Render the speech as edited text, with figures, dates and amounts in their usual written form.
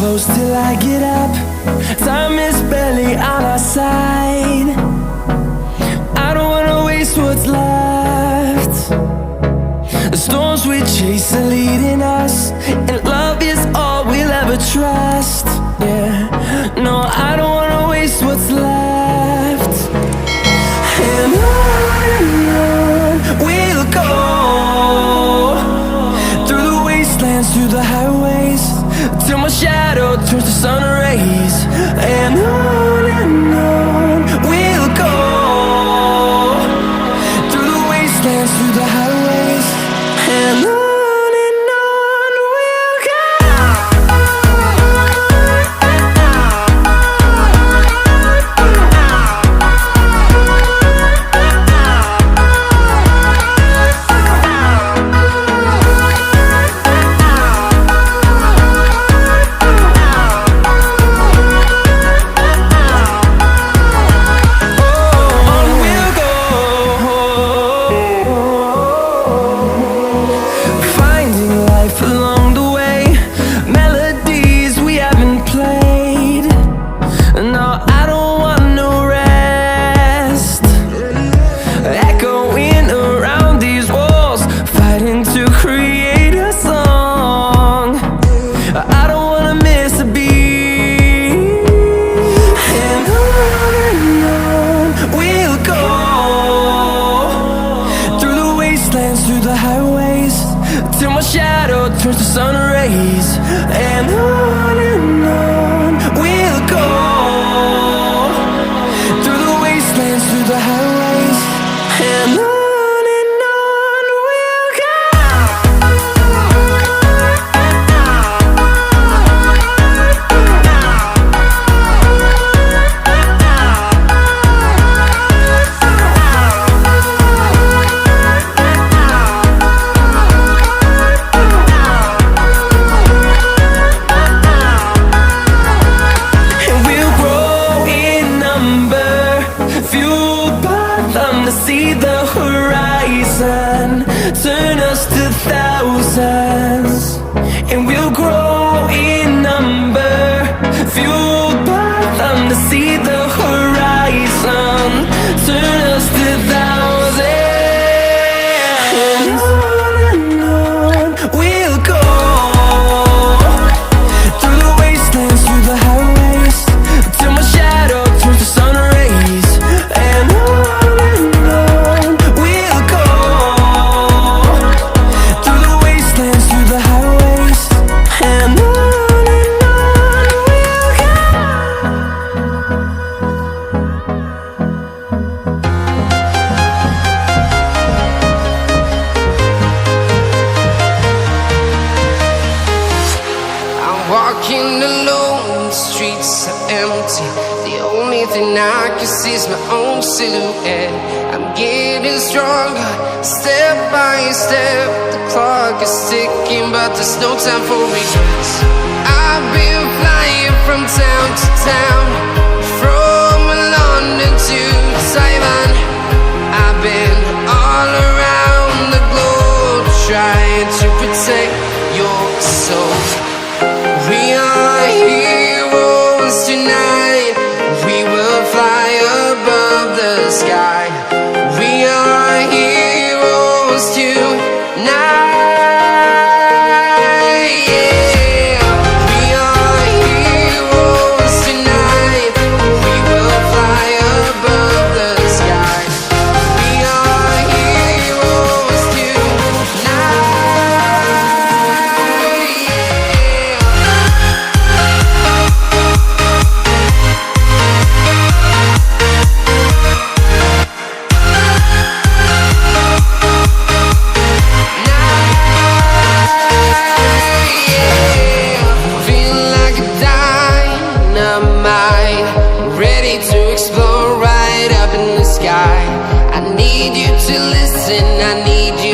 close till I get up. Time is barely on our side. I don't wanna waste what's left. The storms we chase are leading us, and love is all we'll ever trust. Yeah, no, I don't wanna waste what's left. And on we'll go, through the wastelands, through the highways, till my shadow turns to sun rays. And on we'll go, through the wastelands, through the highways, and on we'll go. Through the highways, till my shadow turns to sun rays. And on we'll go, through the wastelands, through the highways, and on we'll go. See the horizon, turn us to thousands, and we'll grow in number, fueled by them. To see the horizon, turn us to thousands, and on we'll go, through the wastelands, through the highways, till my shadow turns to sun rays. And walking alone, the streets are empty. The only thing I can see is my own silhouette. I'm getting stronger, step by step. The clock is ticking, but there's no time for regrets. I've been flying from town to town, from London to Taiwan. I've been all around the globe, trying to protect your soul. We are heroes tonight. We will fly above the sky. We are heroes tonight. Yeah. We are heroes tonight. We will fly above the sky. We are heroes tonight. I need you to listen, I need you